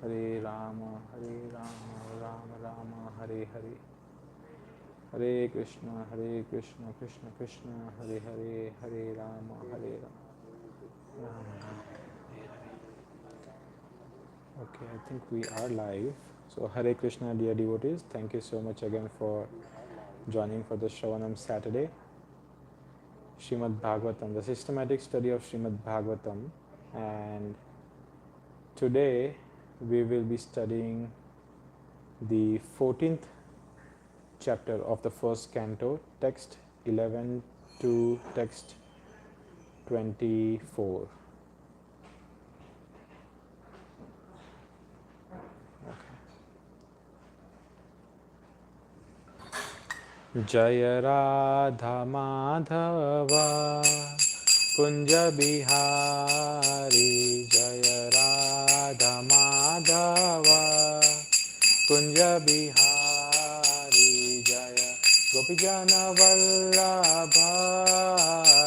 Hare Rama, Rama Rama, Hare Hare. Hare Krishna, Krishna Krishna, Hare Hare, Hare Rama, Rama Rama. Okay, I think we are live. So Hare Krishna, dear devotees, thank you so much again for joining for the Sravanam Saturday. Srimad Bhagavatam, the systematic study of Srimad Bhagavatam. And today we will be studying the 14th chapter of the first canto, text 11 to text 24. Jaya Radha Madhava Kunja Bihari, Jaya Radha Madhava Kunja Bihari, Jaya Gopijana Vallabha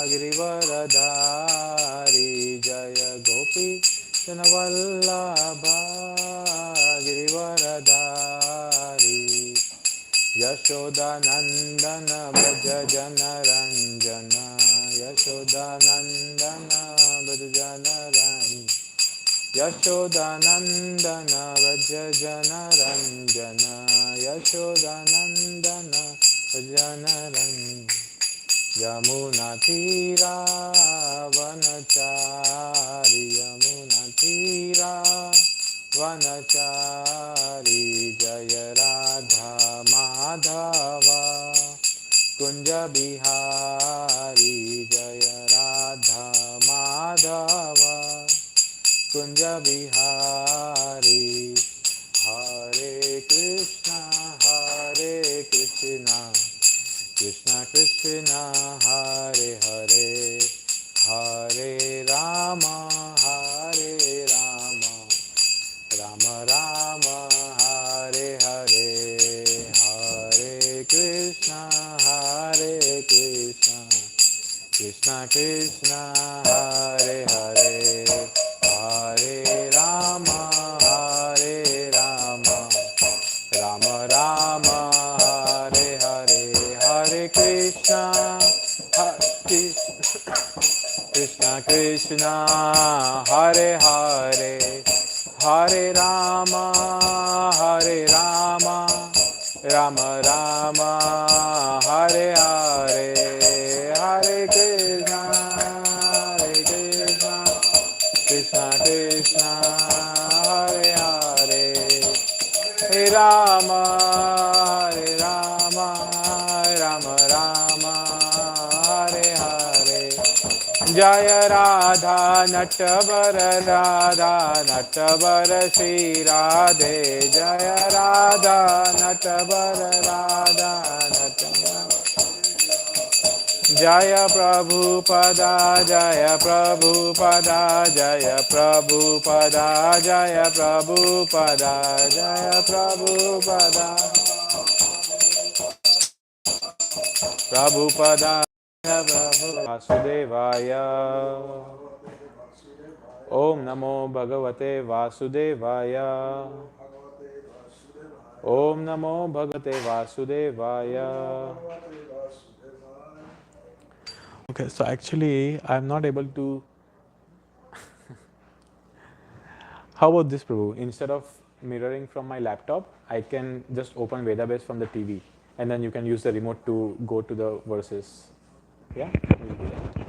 Girivaradhari, Jaya Gopijana Vallabha Girivaradhari, Yashoda Nandana Braja Jana Ranjana, Yashoda Nandana Braja Jana Ranjana, Yashoda Nandana Braja Jana Ranjana, Yashoda Nandana Braja Jana Ranjana, Yamuna Tira Vanachari, Yamuna Tira Vanachari, Jaya Radha Madhava Kunja Bihari, Jaya Radha Madhava Kunja Bihari. Hare Krishna, Krishna Krishna, Hare Hare, Hare Rama, Rama Rama, Hare Hare, Hare Krishna, Krishna Krishna, Hare Hare, Hare Rama, Rama Rama, Hare Hare, Hare Krishna, Krishna Krishna, Hare Hare, Hare Rama, Rama Rama, Hare Hare, Hare Krishna, Krishna Krishna, Hare Hare, Hare Rama, Rama Rama, Hare Hare. Jaya Radha Nattabara Radha Nattabara Shri Radhe, Jaya Radha Nattabara Radha Nattabara, Jaya Prabhupada, Jaya Prabhupada, Jaya Prabhupada, Jaya Prabhupada, Jaya Prabhupada, Prabhupada, Vasudevaya. Om Namo Bhagavate Vasudevaya. Om Namo Bhagavate Vasudevaya. Okay, so actually I'm not able to. How about this, Prabhu? Instead of mirroring from my laptop, I can just open Vedabase from the TV, and then you can use the remote to go to the verses. Yeah? We'll do that.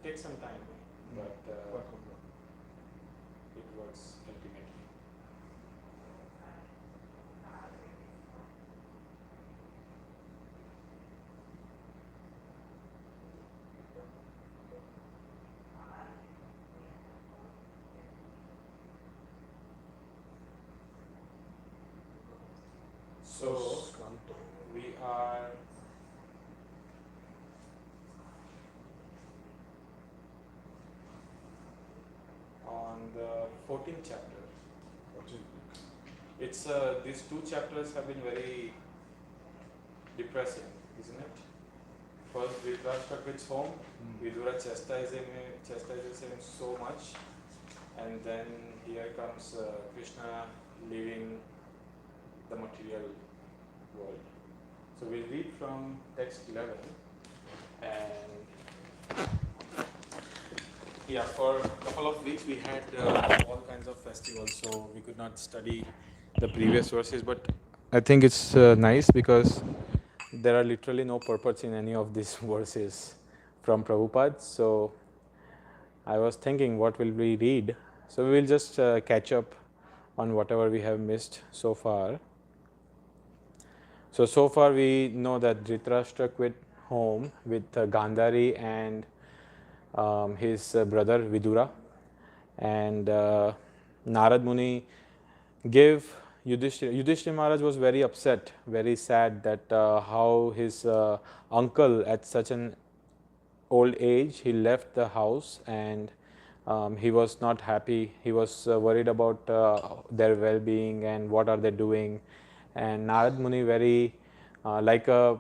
It takes some time, but it works ultimately. So we are on the 14th chapter. It's these two chapters have been very depressing, isn't it? First, Dhritarashtra quits home. Vidura chastises him so much, and then here comes Krishna leaving the material world. So we'll read from text 11, and yeah, for a couple of weeks we had all kinds of festivals, so we could not study the previous verses, but I think it's nice because there are literally no purports in any of these verses from Prabhupada. So I was thinking, what will we read? So we will just catch up on whatever we have missed so far. So far we know that Dhritarashtra quit home with Gandhari and his brother Vidura, and Narad Muni gave Yudhishthira. Yudhishthira Maharaj was very upset, very sad that how his uncle at such an old age, he left the house, and he was not happy. He was worried about their well-being and what are they doing. And Narad Muni, very like a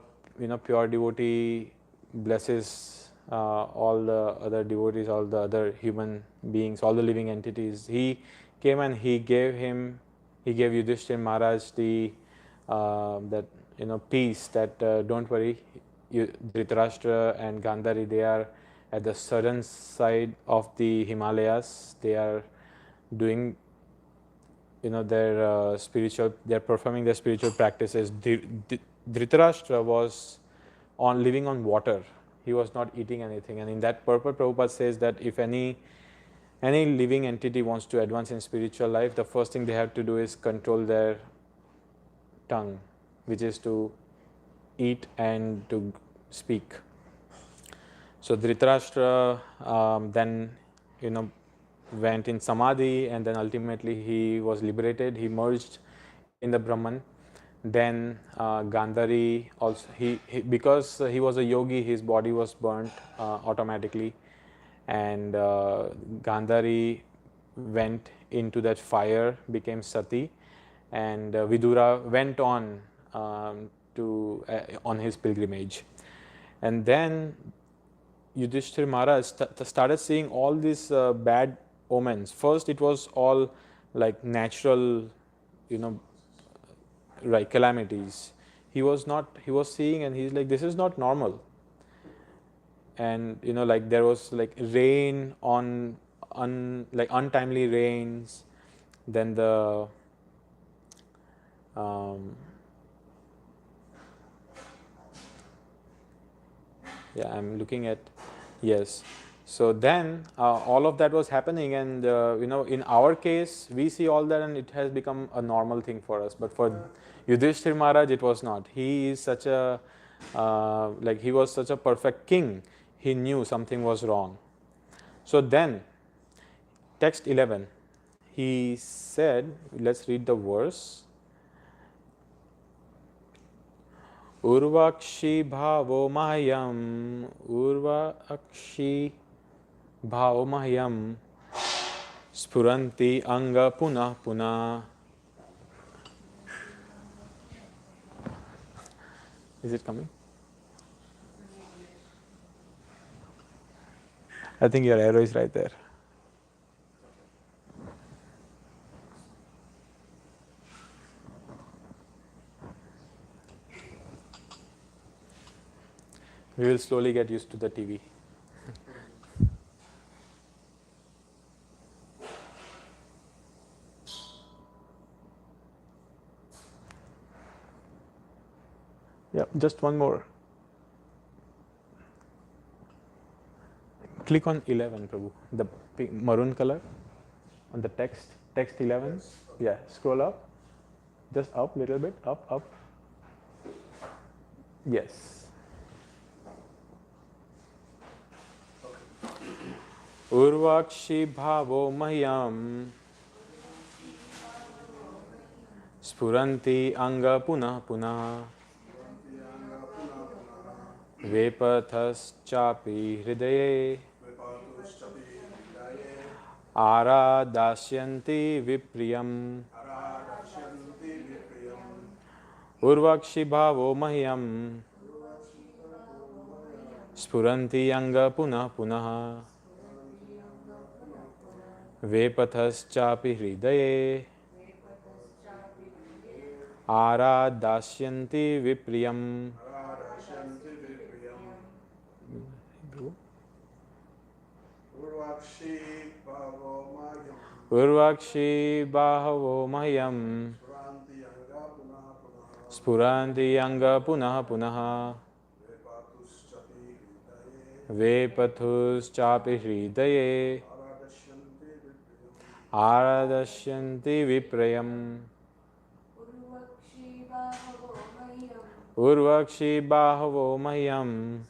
pure devotee, blesses all the other devotees, all the other human beings, all the living entities. He came and he gave Yudhishthira Maharaj the that peace, that don't worry, Dhritarashtra and Gandhari, they are at the southern side of the Himalayas. They are doing their spiritual, they are performing their spiritual practices. Dhritarashtra was living on water. He was not eating anything, and in that purport Prabhupada says that if any living entity wants to advance in spiritual life, the first thing they have to do is control their tongue, which is to eat and to speak. So Dhritarashtra then went in samadhi, and then ultimately he was liberated. He merged in the Brahman. Then Gandhari also, he because he was a yogi, his body was burnt automatically, and Gandhari went into that fire, became Sati, and Vidura went on on his pilgrimage. And then Yudhishthira Maharaj started seeing all these bad omens. First it was all like natural, right, calamities. He was seeing, and he's like, this is not normal. And like there was like rain like untimely rains. Then the yeah, I'm looking at, yes. So then all of that was happening, and in our case we see all that and it has become a normal thing for us, but for Yudhishthira Maharaj it was not. He is such a he was such a perfect king. He knew something was wrong. So then text 11, he said, let's read the verse. Urvakshi bhavo mahyam, urvakshi bhavo mahyam, spuranti anga punah punah. Is it coming? I think your arrow is right there. We will slowly get used to the TV. Yeah, just one more. Click on 11, Prabhu. The maroon color on the text. Text 11. Yeah, scroll up. Just up, little bit. Up, up. Yes. Urvakshi bhavo mahyam spuranti anga punah punah vepathas chapi hridaye aradasyanti vipriyam urvakshi bhavo mahyam spuranti anga punah punah vepathas chapi hridaye aradasyanti vipriyam. Urvakshi bahavo mahyam spuranti anga punah punah vepathus chapi hridaye aradasyanti viprayam. Urvakshi bahavo mahyam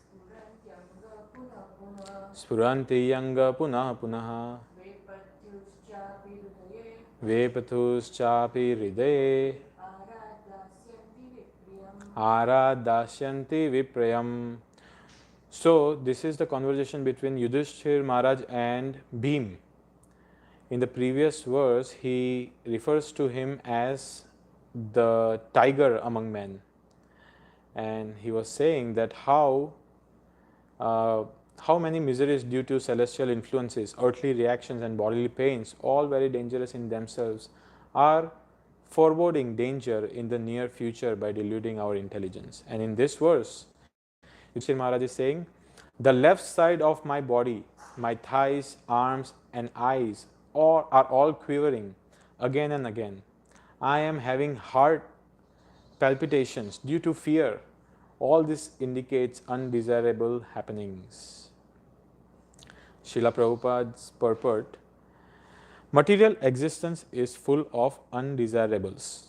spuranti anga punah punah vepathus chapi hridaye aradasyanti viprayam. So this is the conversation between Yudhishthir Maharaj and Bhim. In the previous verse, he refers to him as the tiger among men. And he was saying that how many miseries due to celestial influences, earthly reactions and bodily pains, all very dangerous in themselves, are foreboding danger in the near future by deluding our intelligence. And in this verse, Yudhishthir Maharaj is saying, the left side of my body, my thighs, arms and eyes are all quivering again and again. I am having heart palpitations due to fear. All this indicates undesirable happenings. Srila Prabhupada's purport: material existence is full of undesirables.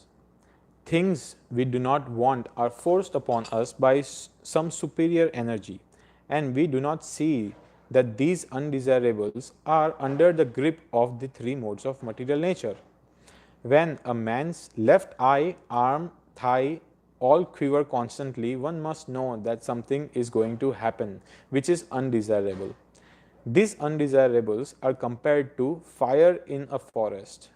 Things we do not want are forced upon us by some superior energy, and we do not see that these undesirables are under the grip of the three modes of material nature. When a man's left eye, arm, thigh all quiver constantly, one must know that something is going to happen which is undesirable. These undesirables are compared to fire in a forest.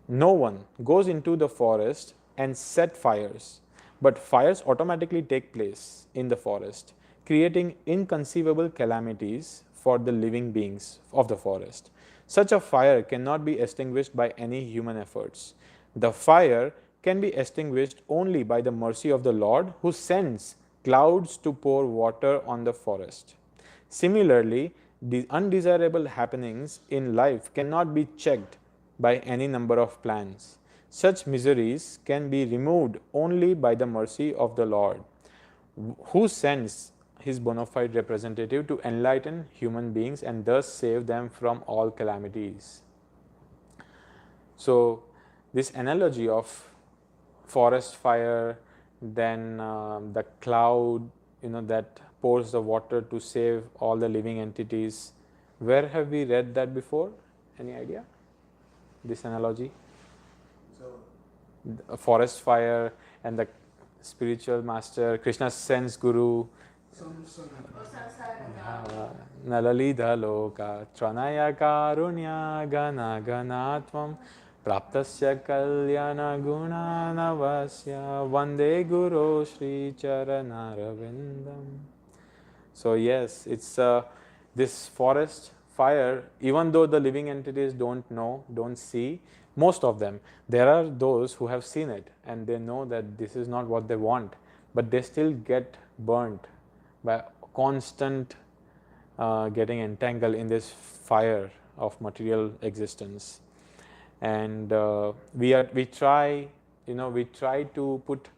No one goes into the forest and set fires, but fires automatically take place in the forest, creating inconceivable calamities for the living beings of the forest. Such a fire cannot be extinguished by any human efforts. The fire can be extinguished only by the mercy of the Lord, who sends clouds to pour water on the forest. Similarly, the undesirable happenings in life cannot be checked by any number of plans. Such miseries can be removed only by the mercy of the Lord, who sends his bona fide representative to enlighten human beings and thus save them from all calamities. So, this analogy of forest fire, then the cloud, that pours the water to save all the living entities. Where have we read that before? Any idea? This analogy? A forest fire and the spiritual master, Krishna sends Guru. Nalalidha loka tranaya karunya gana ganatvam praptasya kalyana guna navasya vande guru shri charanaravindam. So yes, it's this forest fire, even though the living entities don't know, don't see, most of them, there are those who have seen it and they know that this is not what they want, but they still get burnt by constant getting entangled in this fire of material existence. And we try to put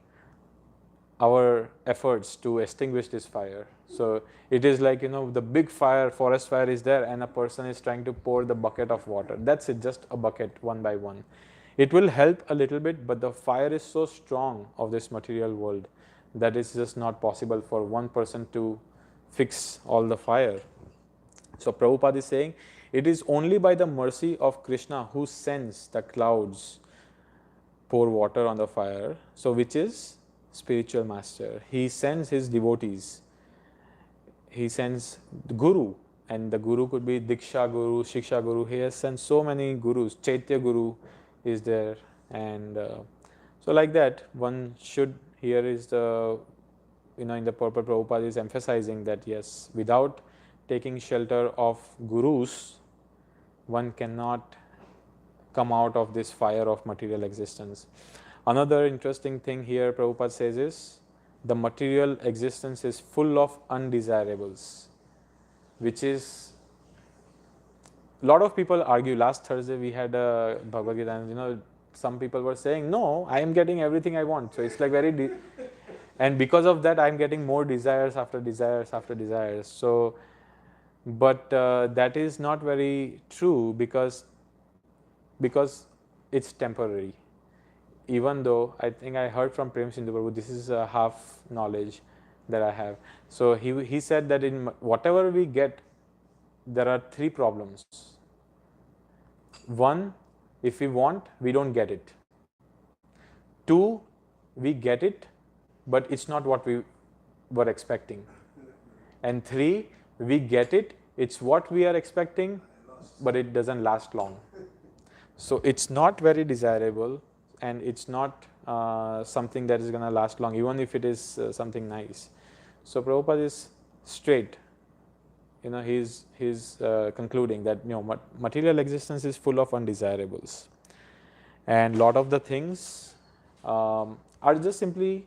our efforts to extinguish this fire. So it is like, the big fire, forest fire is there, and a person is trying to pour the bucket of water. That's it, just a bucket, one by one. It will help a little bit, but the fire is so strong of this material world that it's just not possible for one person to fix all the fire. So Prabhupada is saying, it is only by the mercy of Krishna who sends the clouds pour water on the fire, so which is spiritual master. He sends his devotees. He sends the guru, and the guru could be Diksha Guru, Shiksha Guru. He has sent so many gurus. Chaitya Guru is there, and so like that, one should. Here is the, in the purport, Prabhupada is emphasizing that yes, without taking shelter of gurus, one cannot come out of this fire of material existence. Another interesting thing here Prabhupada says is, the material existence is full of undesirables, which is, a lot of people argue. Last Thursday we had a Bhagavad Gita, and some people were saying, no, I am getting everything I want. So it's like very, and because of that I am getting more desires after desires after desires. So, but that is not very true, because it's temporary. Even though I think I heard from Prem Sindhu Prabhu, this is a half knowledge that I have. So he said that in whatever we get, there are three problems. One, if we want, we don't get it. Two, we get it, but it's not what we were expecting. And three, we get it, it's what we are expecting, but it doesn't last long. So it's not very desirable, and it's not something that is going to last long, even if it is something nice. So Prabhupada is straight. He's concluding that material existence is full of undesirables, and lot of the things are just simply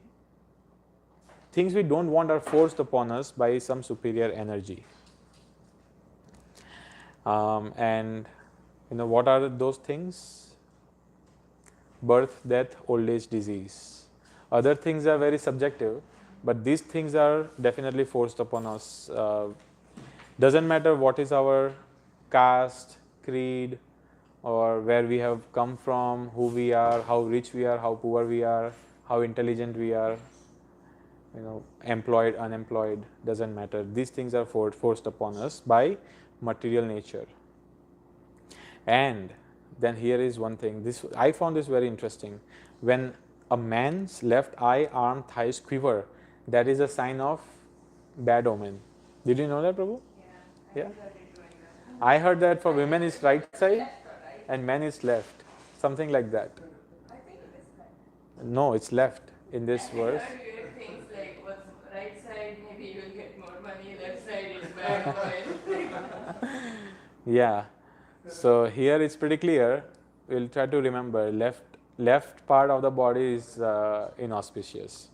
things we don't want, are forced upon us by some superior energy. And what are those things? Birth, death, old age, disease. Other things are very subjective, but these things are definitely forced upon us. Doesn't matter what is our caste, creed, or where we have come from, who we are, how rich we are, how poor we are, how intelligent we are, employed, unemployed, doesn't matter. These things are forced upon us by material nature. And then here is one thing, I found this very interesting. When a man's left eye, arm, thighs quiver, that is a sign of bad omen. Did you know that, Prabhu? Yeah. I heard that for women is right side and men is left, something like that. I think it is left. No, it's left in this verse. Weird things like what's right side, maybe you will get more money, left side is bad. Yeah. So here it's pretty clear. We'll try to remember, left part of the body is inauspicious.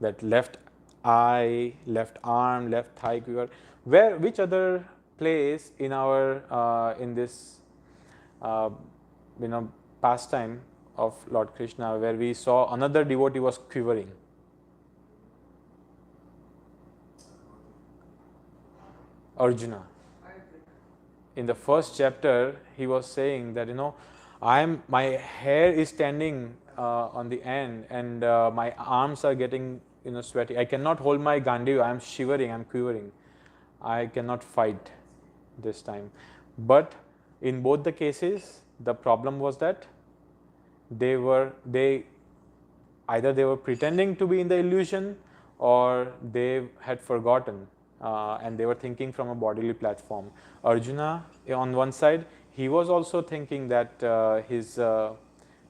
That left eye, left arm, left thigh quiver. Which other place in our in this pastime of Lord Krishna where we saw another devotee was quivering? Arjuna. In the first chapter, he was saying that my hair is standing on the end, and my arms are getting sweaty. I cannot hold my gandiva. I am shivering. I am quivering. I cannot fight this time. But in both the cases, the problem was that either they were pretending to be in the illusion, or they had forgotten. And they were thinking from a bodily platform. Arjuna, on one side, he was also thinking that his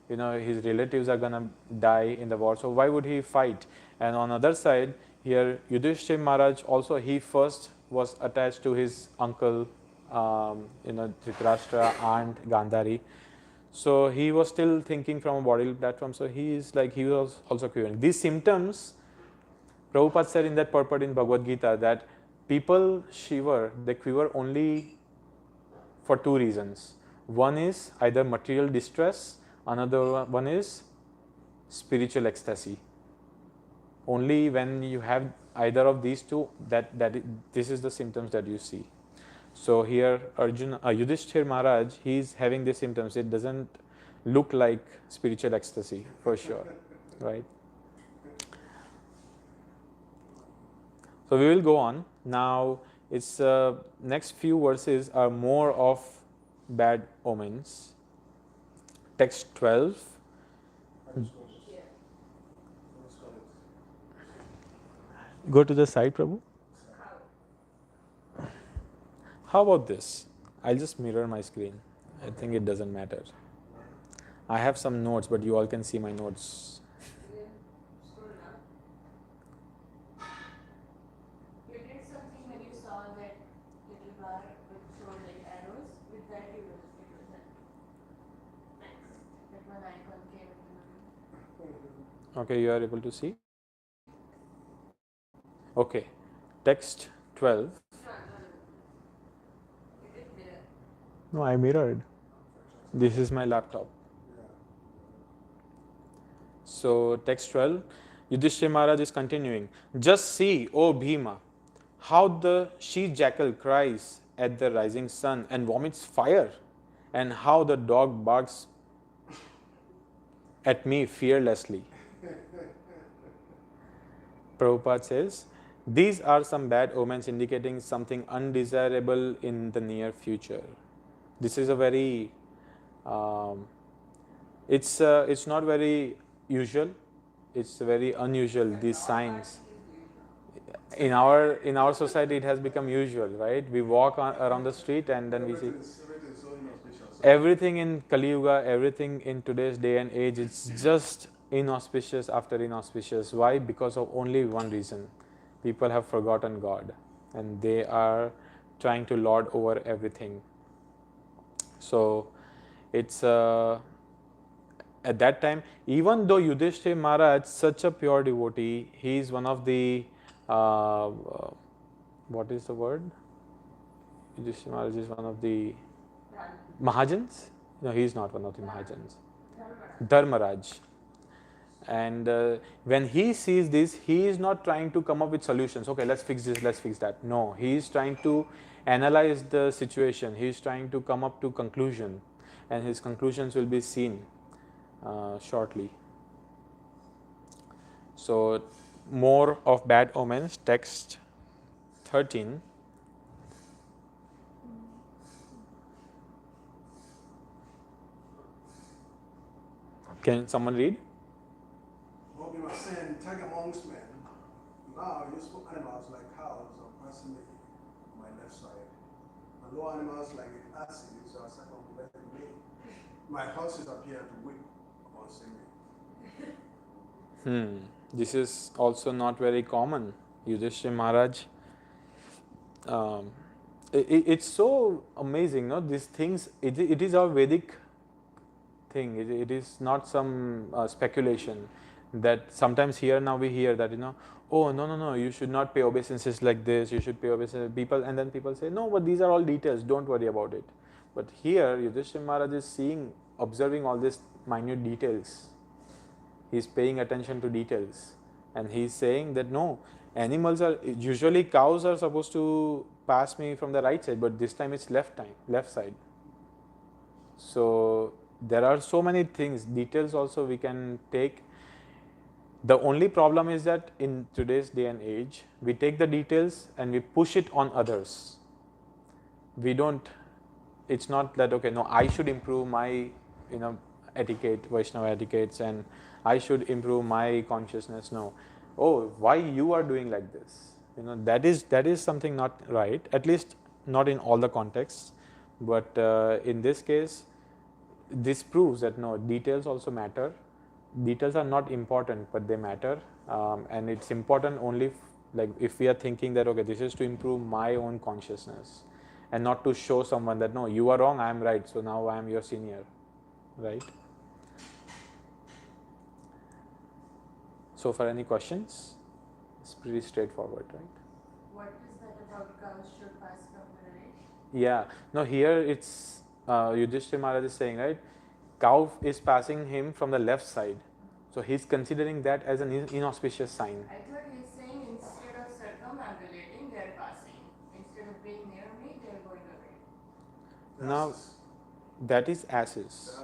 relatives are gonna die in the war, so why would he fight? And on other side, here Yudhishthira Maharaj also, he first was attached to his uncle, Dhritarashtra, aunt Gandhari. So he was still thinking from a bodily platform. So he was also quivering. These symptoms, Prabhupada said in that purport in Bhagavad Gita that people shiver, they quiver only for two reasons. One is either material distress, another one is spiritual ecstasy. Only when you have either of these two, this is the symptoms that you see. So here Arjuna, Yudhishthir Maharaj, he's having these symptoms. It doesn't look like spiritual ecstasy for sure, right? So we will go on. Now it's next few verses are more of bad omens. Text 12. Yeah. Go to the side, Prabhu. How? How about this? I'll just mirror my screen. I think it doesn't matter. I have some notes, but you all can see my notes. Yeah. Scroll down. You did something when you saw that little bar which showed like arrows. With that you will it was that. Next. That one icon came into the Okay, you are able to see? Okay, text 12. No, you did mirror. No, I mirrored. This is my laptop. So, text 12, Yudhishthira Maharaj is continuing. Just see, O Bhima, how the she jackal cries at the rising sun and vomits fire, and how the dog barks at me fearlessly. Prabhupada says, these are some bad omens indicating something undesirable in the near future. This is a very, it's not very usual. It's very unusual. These signs in our society, it has become usual, right? We walk around the street and then we see everything in Kali Yuga, everything in today's day and age. It's just inauspicious after inauspicious. Why? Because of only one reason: people have forgotten God, and they are trying to lord over everything. So it's at that time, even though Yudhishthira Maharaj, such a pure devotee, he is one of the what is the word? Yudhishthira Maharaj is one of the Mahajans. No, he is not one of the Mahajans. Dharmaraj. And when he sees this, he is not trying to come up with solutions. Okay, let's fix this, let's fix that. No, he is trying to analyze the situation. He is trying to come up to conclusion, and his conclusions will be seen shortly. So, more of bad omens, text 13. Can someone read? What we were saying, tag amongst men. Now, useful animals like cows are passing my left side. And low animals like asses are circumventing me. My horses appear to weep upon seeing me. This is also not very common. Yudhishthira Maharaj, it's so amazing, no? These things, it is a Vedic thing. It is not some speculation that sometimes here now we hear that, oh, no, you should not pay obeisances like this, you should pay obeisances. People, and then people say, no, but these are all details, don't worry about it. But here, Yudhishthira Maharaj is observing all these minute details. He's paying attention to details. And he's saying that no, animals are, usually cows are supposed to pass me from the right side, but this time it's left side. So there are so many things, details also we can take. The only problem is that in today's day and age, we take the details and we push it on others. We don't, it's not that, okay, no, I should improve my, etiquette, Vaishnava etiquettes, and I should improve my consciousness. No. Oh, why you are doing like this? That is something not right, at least not in all the contexts. But in this case, this proves that no, details also matter. Details are not important, but they matter. And it's important only like if we are thinking that, okay, this is to improve my own consciousness and not to show someone that, no, you are wrong, I am right, so now I am your senior, right? So far, any questions? It's pretty straightforward, right? What is that about cows should pass from the right? Yeah. No, here it's Yudhishthira Maharaj is saying, right? Cow is passing him from the left side. So he's considering that as an inauspicious sign. I thought he's saying instead of circumambulating, they're passing. Instead of being near me, they're going away. Now, that is asses.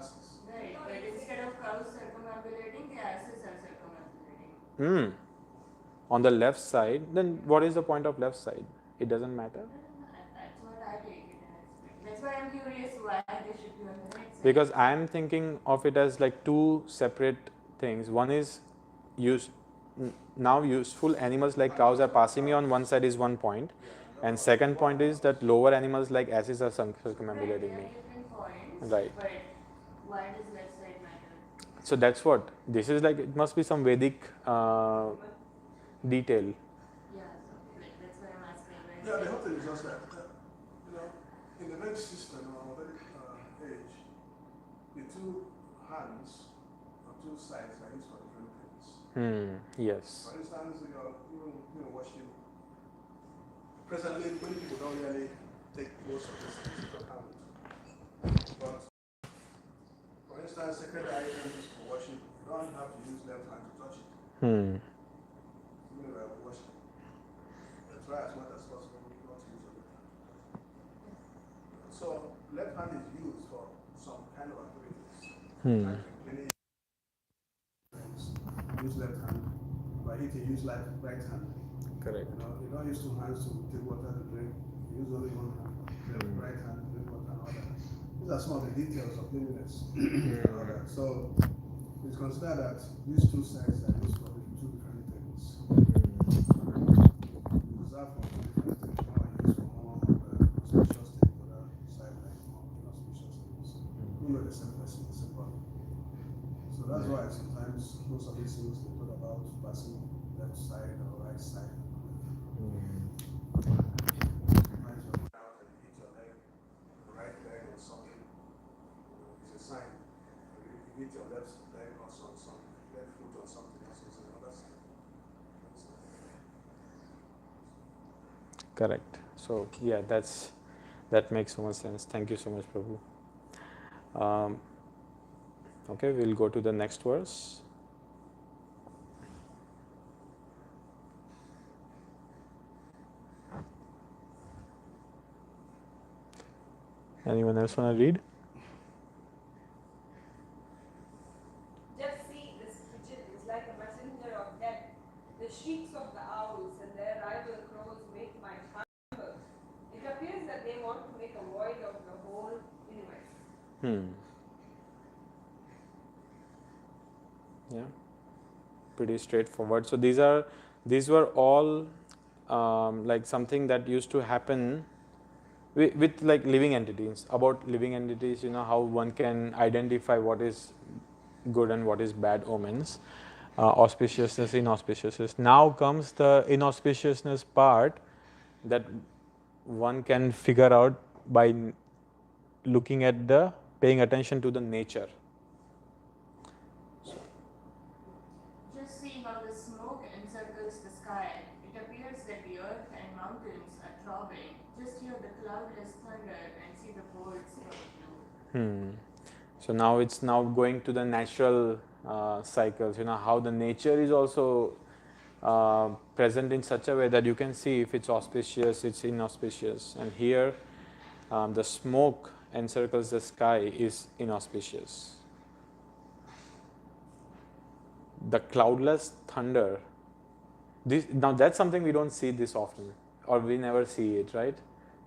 Right, but instead of cows circumambulating, the asses are circumambulating. On the left side, then what is the point of left side? It doesn't matter. That's what I take it as. That's why I'm curious why they should be on the right side. Because I am thinking of it as like two separate things. One is now useful animals like cows are passing me on one side is one point, and second point is that lower animals like asses are circumambulating me. Different points, Right. but why does left side matter? So that's what this is like. It must be some Vedic detail. Yeah, so like that's why I'm asking. Yeah, the whole thing is just that, you know, in the Vedic system or Vedic age, the two hands or two sides are used for different things. Yes. For instance, you're watching. Presently, many people don't really take most of this into account. But for instance, sacred items for washing, you don't have to use left hand to touch it. Even while washing. Try as much as possible not to use your left hand. So left hand is used for some kind of activities. Like cleaning things, use left hand. But if you use like right hand, Correct. you don't use two hands to take water to drink. You use only one hand. The right hand to drink water and all that. These are some of the details of cleanliness and all that. So it's considered that these two sides are used for two different things. Reserved for two different things. One are used for more auspicious things, the other side like more inauspicious things. Even though the same person, the same body. So that's why sometimes most of these things they talk about passing left side or right side. Sometimes you go out and hit your leg, the right leg or something. It's a sign. If you hit your left leg or some left foot or something, it's another sign. Correct. So yeah, that makes so much sense. Thank you so much, Prabhu. Okay, we'll go to the next verse. Anyone else want to read? Just see, this pigeon is like a messenger of death. The shrieks of the owls and their rival crows make my heart tremble. It appears that they want to make a void of the whole universe. Yeah, pretty straightforward. So these were all like something that used to happen with like living entities. About living entities, how one can identify what is good and what is bad omens, auspiciousness, inauspiciousness. Now comes the inauspiciousness part that one can figure out by looking at paying attention to the nature. Just see how the smoke encircles the sky. It appears that the earth and mountains are throbbing. Just hear the cloudless thunder and see the birds fly. So now it's going to the natural cycles. How the nature is also present in such a way that you can see if it's auspicious, it's inauspicious. And here, the smoke encircles the sky is inauspicious. The cloudless thunder. Now that's something we don't see this often, or we never see it, right?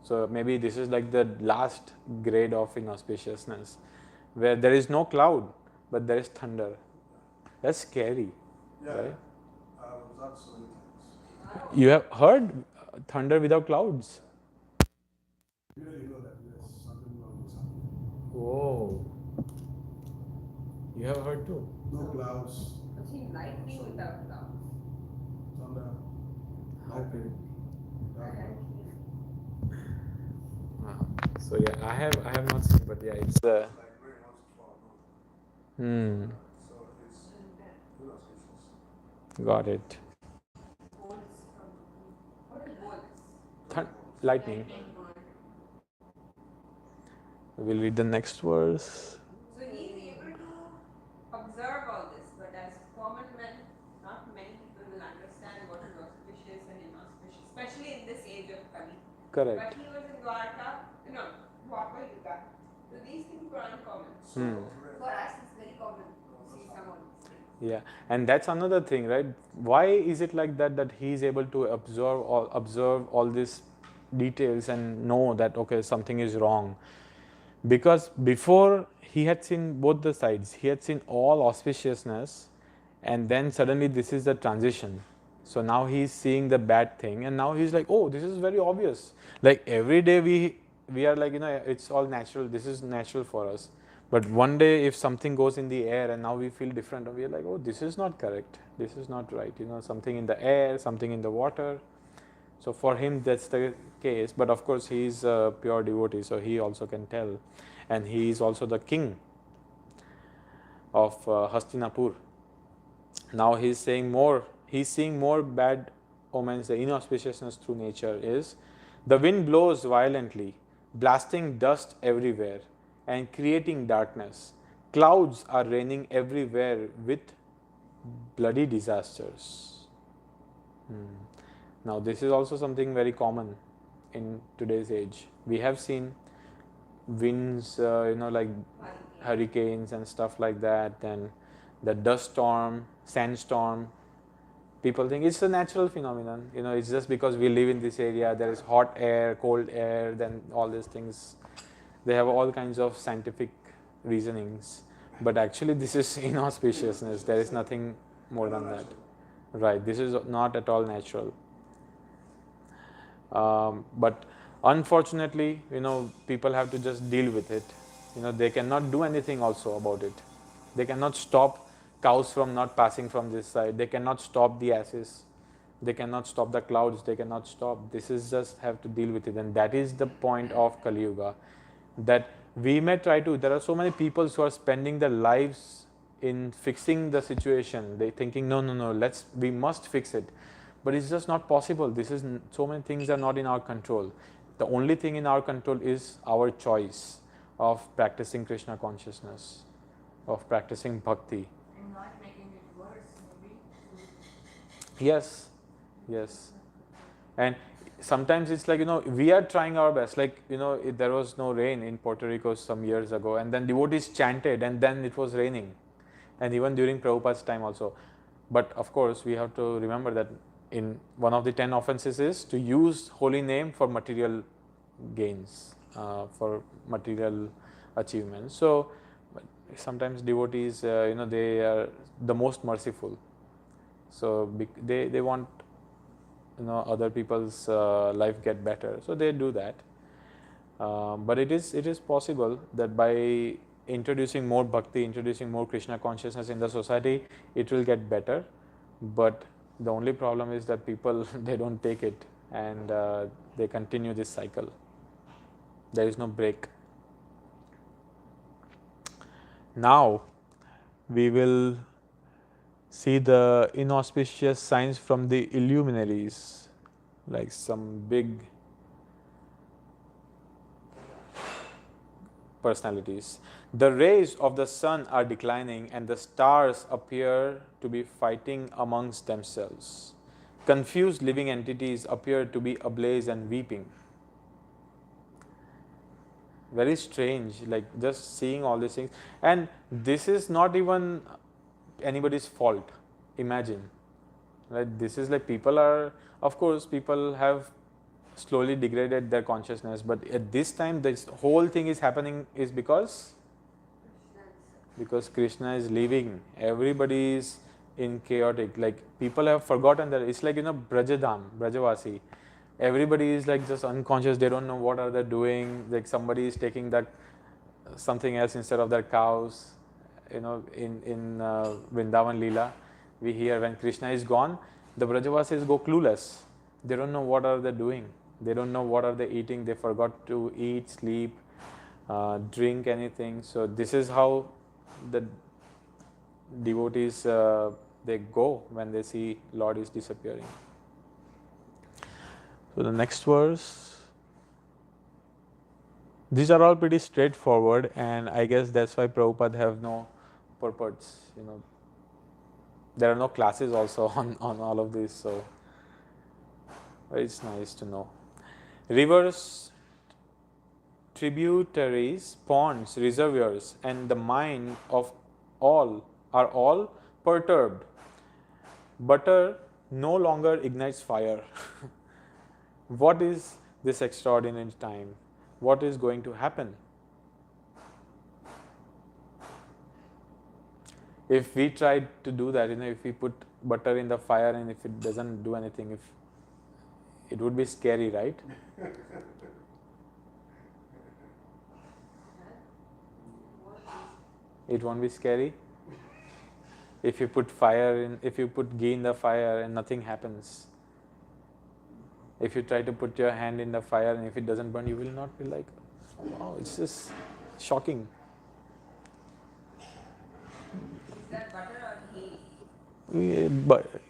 So maybe this is like the last grade of inauspiciousness, where there is no cloud, but there is thunder. That's scary, right? That's so many times. You have heard thunder without clouds? You really know that there's something wrong with something. Whoa. You have heard too? No clouds, I've seen lightning without clouds. thunder, lightning. So yeah, I have not seen, but yeah, it's Like rain wants to fall. So it's inauspicious. Got it. What is bolts? Lightning. We'll read the next verse. So he's able to observe all this, but as Correct. But he was in Dwarka, no, Dwarka Yuga. So these things were uncommon. Hmm. For us, it's very common to see someone. Yeah, and that's another thing, right? Why is it like that, that he is able to observe all these details and know that okay, something is wrong? Because before he had seen both the sides, he had seen all auspiciousness, and then suddenly this is the transition. So now he's seeing the bad thing, and now he's like, oh, this is very obvious. Like every day we are like, it's all natural. This is natural for us. But one day if something goes in the air and now we feel different, and we are like, oh, this is not correct. This is not right. Something in the air, something in the water. So for him that's the case, but of course he is a pure devotee, so he also can tell, and he is also the king of Hastinapur. Now he's saying more. He's seeing more bad omens. The inauspiciousness through nature is the wind blows violently, blasting dust everywhere and creating darkness. Clouds are raining everywhere with bloody disasters. Now this is also something very common in today's age. We have seen winds, like hurricanes and stuff like that, and the dust storm, sandstorm. People think it's a natural phenomenon. It's just because we live in this area, there is hot air, cold air, then all these things. They have all kinds of scientific reasonings. But actually this is inauspiciousness. There is nothing more than that. Right, this is not at all natural. But unfortunately, people have to just deal with it. They cannot do anything also about it. They cannot stop cows from not passing from this side. They cannot stop the ashes. They cannot stop the clouds. They cannot stop. This is just have to deal with it. And that is the point of Kali Yuga. That we may try to, there are so many people who are spending their lives in fixing the situation. They thinking, no, we must fix it. But it's just not possible. So many things are not in our control. The only thing in our control is our choice of practicing Krishna consciousness, of practicing bhakti. And not making it worse, maybe. Yes. And sometimes it's like, we are trying our best. Like, there was no rain in Puerto Rico some years ago, and then devotees chanted, and then it was raining. And even during Prabhupada's time also. But of course, we have to remember that in one of the 10 offenses is to use holy name for material gains, for material achievements. So sometimes devotees, they are the most merciful. So they want, other people's life get better. So they do that. But it is possible that by introducing more bhakti, introducing more Krishna consciousness in the society, it will get better. But the only problem is that people, they don't take it, and they continue this cycle. There is no break. Now we will see the inauspicious signs from the illuminaries, like some big personalities. The rays of the sun are declining and the stars appear to be fighting amongst themselves. Confused living entities appear to be ablaze and weeping. Very strange, like just seeing all these things. And this is not even anybody's fault. Imagine. Right? This is like people have slowly degraded their consciousness, but at this time this whole thing is happening is because Krishna is leaving. Everybody is in chaotic, like people have forgotten that it's like Brajadham, Brajavasi. Everybody is like just unconscious. They don't know what are they doing. Like somebody is taking that something else instead of their cows. In Vrindavan Leela, we hear when Krishna is gone, the Brajavasis go clueless. They don't know what are they doing. They don't know what are they eating. They forgot to eat, sleep, drink anything. So this is how the devotees they go when they see Lord is disappearing. So the next verse. These are all pretty straightforward, and I guess that's why Prabhupada have no purports. There are no classes also on all of this, so it's nice to know. Rivers, tributaries, ponds, reservoirs, and the mind of all are all perturbed. Butter no longer ignites fire. What is this extraordinary time? What is going to happen? If we try to do that, if we put butter in the fire and if it doesn't do anything, if it would be scary, right? It won't be scary. If you put ghee in the fire and nothing happens. If you try to put your hand in the fire and if it doesn't burn, you will not be like, oh, it's just shocking. Is that butter or ghee? But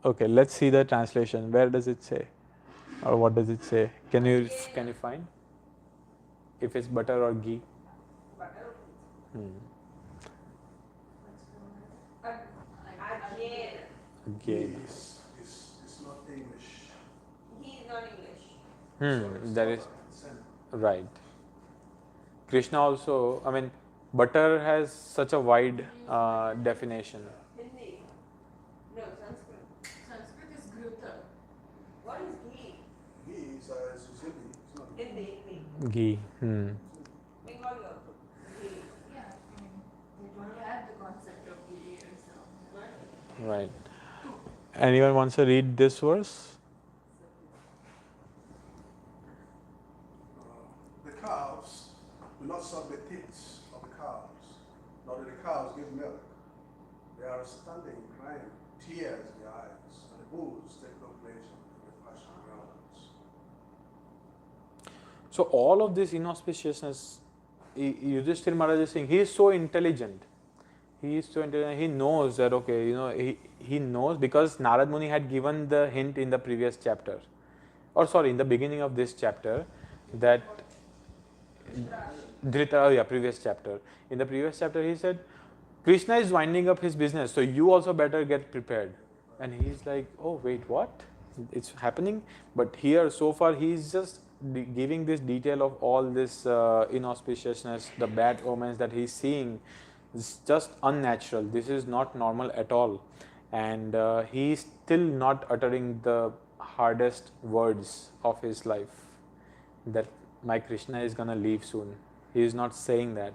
okay, let's see the translation. Where does it say, or what does it say? Can you find if it's butter or ghee? Butter. Again. Again. It's not English. He is not English. That is right. Krishna also, butter has such a wide definition. Hindi. No, Sanskrit. Sanskrit is gruta. What is ghee? Ghee is Hindi. It's not Hindi. Ghee. Bengali also. Ghee. Yeah, they don't have the concept of ghee and so. Right. Anyone wants to read this verse? The cows do not suck the tits of the cows, nor do the cows give milk. They are standing, crying, tears in their eyes, and the bulls take no pleasure in the pasture grounds. So all of this inauspiciousness, Yudhishthira Maharaj is saying, he is so intelligent. He is so intelligent. He knows that, okay, he knows because Narad Muni had given the hint in the previous chapter. In the beginning of this chapter, that previous chapter. In the previous chapter, he said, Krishna is winding up his business, so you also better get prepared. And he's like, oh, wait, what? It's happening? But here, so far, he's just giving this detail of all this inauspiciousness, the bad omens that he's seeing. It's just unnatural. This is not normal at all. And he's still not uttering the hardest words of his life, that my Krishna is going to leave soon. He is not saying that.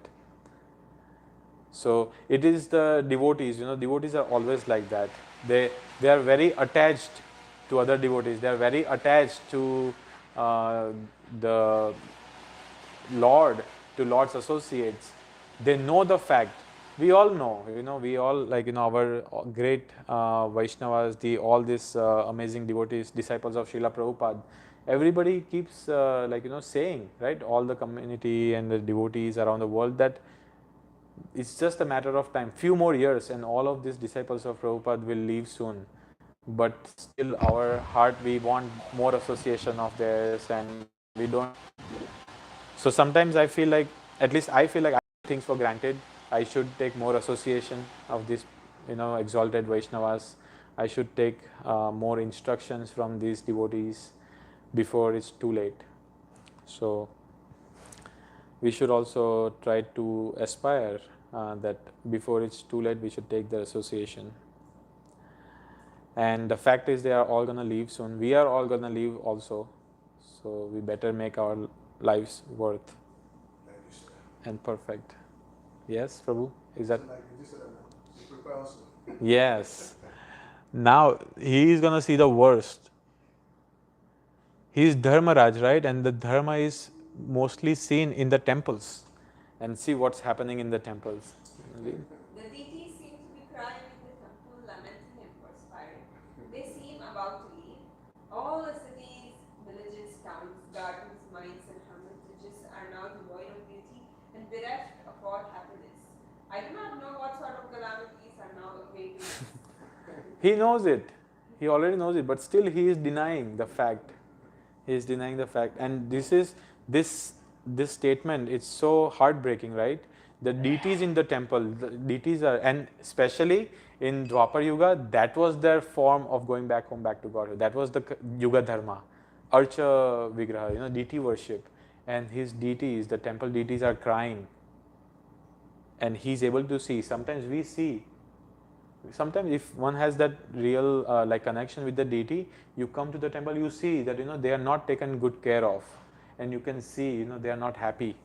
So it is the devotees, devotees are always like that. They are very attached to other devotees. They are very attached to the Lord, to Lord's associates. They know the fact. We all know, we all our great Vaishnavas, all these amazing devotees, disciples of Srila Prabhupada. Everybody keeps saying, right, all the community and the devotees around the world, that it's just a matter of time, few more years, and all of these disciples of Prabhupada will leave soon. But still, our heart, we want more association of theirs, and we don't. So sometimes I feel like, at least I feel like, I take things for granted. I should take more association of these, exalted Vaishnavas. I should take more instructions from these devotees before it's too late. So we should also try to aspire that before it's too late, we should take the association. And the fact is, they are all going to leave soon. We are all going to leave also. So we better make our lives worth and perfect. Yes, Prabhu? Is that? Like you just said, prepare also. Yes. Now he is going to see the worst. He is Dharmaraj, right? And the Dharma is mostly seen in the temples. And see what's happening in the temples. The deities seem to be crying in the temple, lamenting and perspiring. They seem about to leave. All the cities, villages, towns, gardens, mines, and hermitages are now devoid of beauty and bereft of all happiness. I do not know what sort of calamities are now awaiting us. He knows it. He already knows it, but still he is denying the fact. He is denying the fact. And this statement, it's so heartbreaking, right? The deities in the temple, the deities are, and especially in Dwapar Yuga, that was their form of going back home, back to God. That was the Yuga Dharma. Archa Vigraha, deity worship, and his deities, the temple deities are crying, and he's able to see. Sometimes we see, sometimes if one has that real like connection with the deity, you come to the temple, you see that they are not taken good care of, and you can see they are not happy.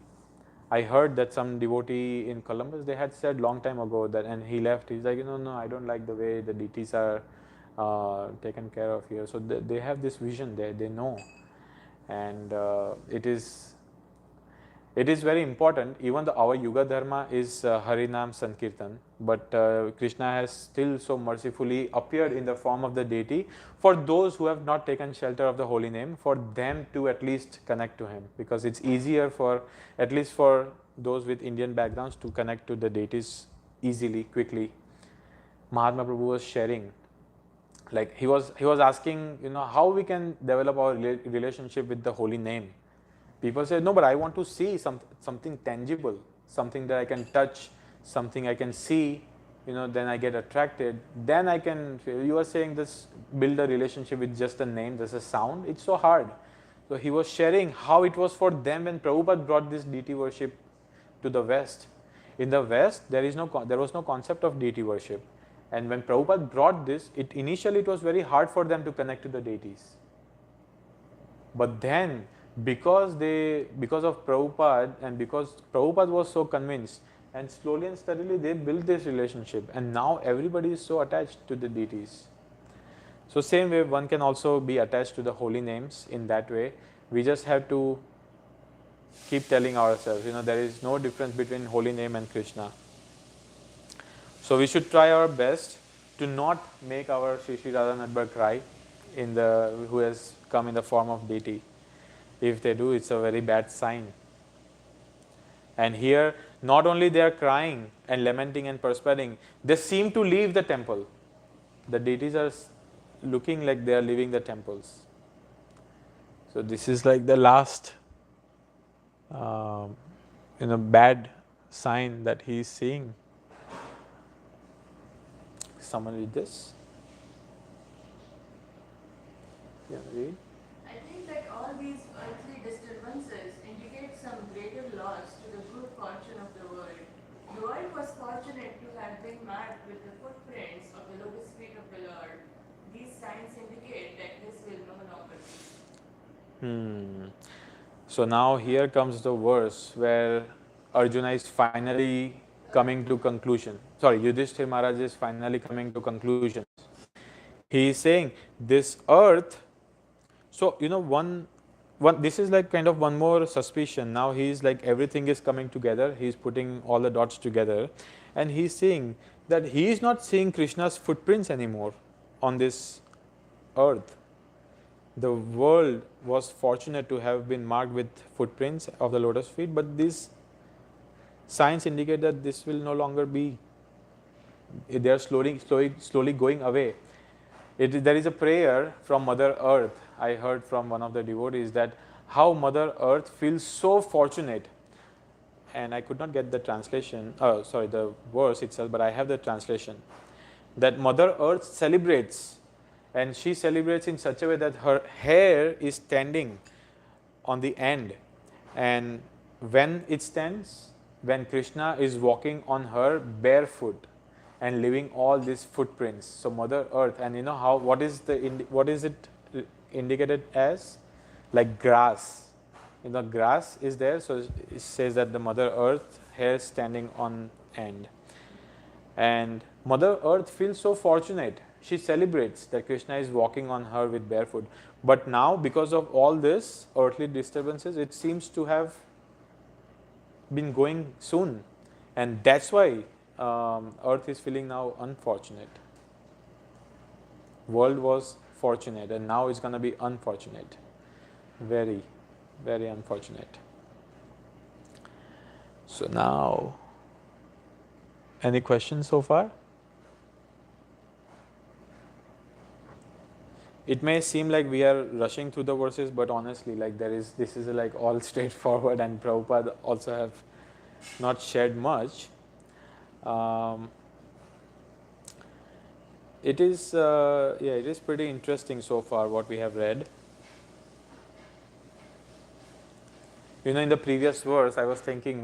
I heard that some devotee in Columbus, they had said long time ago that, and he left. He's like, no, I don't like the way the deities are taken care of here. So they have this vision. They know, and it is very important. Even though our Yuga Dharma is Harinam Sankirtan, but Krishna has still so mercifully appeared in the form of the deity for those who have not taken shelter of the holy name, for them to at least connect to him, because it's easier for, at least for those with Indian backgrounds, to connect to the deities easily, quickly. Mahatma Prabhu was sharing, like he was asking, how we can develop our relationship with the holy name. People say, no, but I want to see something tangible, something that I can touch, something I can see, then I get attracted. Then I can, you are saying this, build a relationship with just a name, just a sound. It's so hard. So he was sharing how it was for them when Prabhupada brought this deity worship to the West. In the West, there was no concept of deity worship. And when Prabhupada brought this, initially it was very hard for them to connect to the deities. But then, because of Prabhupada, and because Prabhupada was so convinced, and slowly and steadily they built this relationship, and now everybody is so attached to the deities. So same way, one can also be attached to the holy names in that way. We just have to keep telling ourselves, there is no difference between holy name and Krishna. So we should try our best to not make our Sri Sri Radha cry who has come in the form of deity. If they do, it's a very bad sign. And here, not only they are crying and lamenting and perspiring, they seem to leave the temple. The deities are looking like they are leaving the temples. So this is like the last, bad sign that he is seeing. Someone read this? Yeah, read. I think that all these earthly disturbances indicate some greater loss to the good fortune of the world. The world was fortunate to have been marked with the footprints of the lotus feet of the Lord. These signs indicate that this will no longer be. So now here comes the verse where Arjuna is finally coming to conclusion. Sorry, Yudhishthira Maharaj is finally coming to conclusion. He is saying this earth. So this is like kind of one more suspicion. Now he is like, everything is coming together. He is putting all the dots together, and he is saying that he is not seeing Krishna's footprints anymore on this earth. The world was fortunate to have been marked with footprints of the lotus feet, but these signs indicate that this will no longer be. They are slowly going away. There is a prayer from Mother Earth. I heard from one of the devotees that how Mother Earth feels so fortunate, and I could not get the translation. The verse itself, but I have the translation. That Mother Earth celebrates. And she celebrates in such a way that her hair is standing on the end. And when it stands, when Krishna is walking on her barefoot and leaving all these footprints. So Mother Earth, and what is it indicated as? Like grass. Grass is there, so it says that the Mother Earth hair standing on end. And Mother Earth feels so fortunate. She celebrates that Krishna is walking on her with barefoot. But now, because of all this earthly disturbances, it seems to have been going soon. And that's why Earth is feeling now unfortunate. World was fortunate, and now it's going to be unfortunate. Very, very unfortunate. So now, any questions so far? It may seem like we are rushing through the verses, but honestly, like this is like all straightforward, and Prabhupada also have not shared much. It is pretty interesting so far what we have read. In the previous verse, I was thinking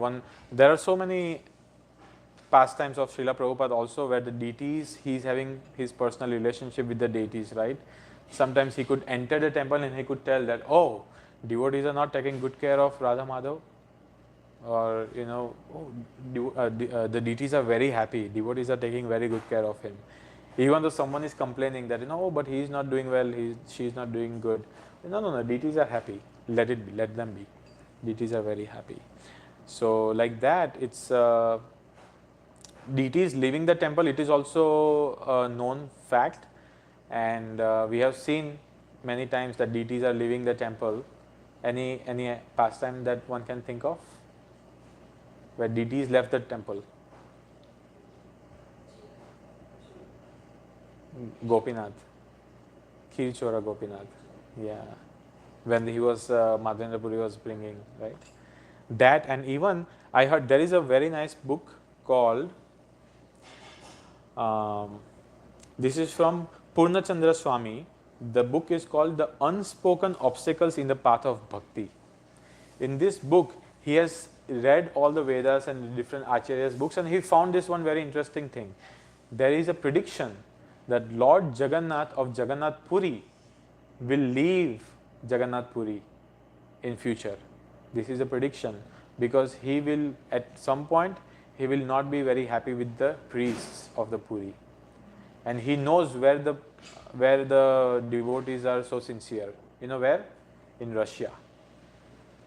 there are so many pastimes of Srila Prabhupada also where the deities, he's having his personal relationship with the deities, right? Sometimes he could enter the temple and he could tell that, oh, devotees are not taking good care of Radha Madhav, or the deities are very happy, devotees are taking very good care of him. Even though someone is complaining that, oh, but he is not doing well, she is not doing good. No, deities are happy. Let it be, let them be. Deities are very happy. So like that, it's deities leaving the temple. It is also a known fact, and we have seen many times that deities are leaving the temple. Any pastime that one can think of where deities left the temple? Gopinath, Kirchora Gopinath, yeah. When he was Madhavendra Puri was bringing, right? That, and even I heard there is a very nice book called. This is from Purnachandra Swami. The book is called The Unspoken Obstacles in the Path of Bhakti. In this book, he has read all the Vedas and different Acharyas' books, and he found this one very interesting thing. There is a prediction that Lord Jagannath of Jagannath Puri will leave Jagannath Puri in future. This is a prediction because he will, at some point, he will not be very happy with the priests of the Puri, and he knows where the devotees are so sincere. You know where? In Russia.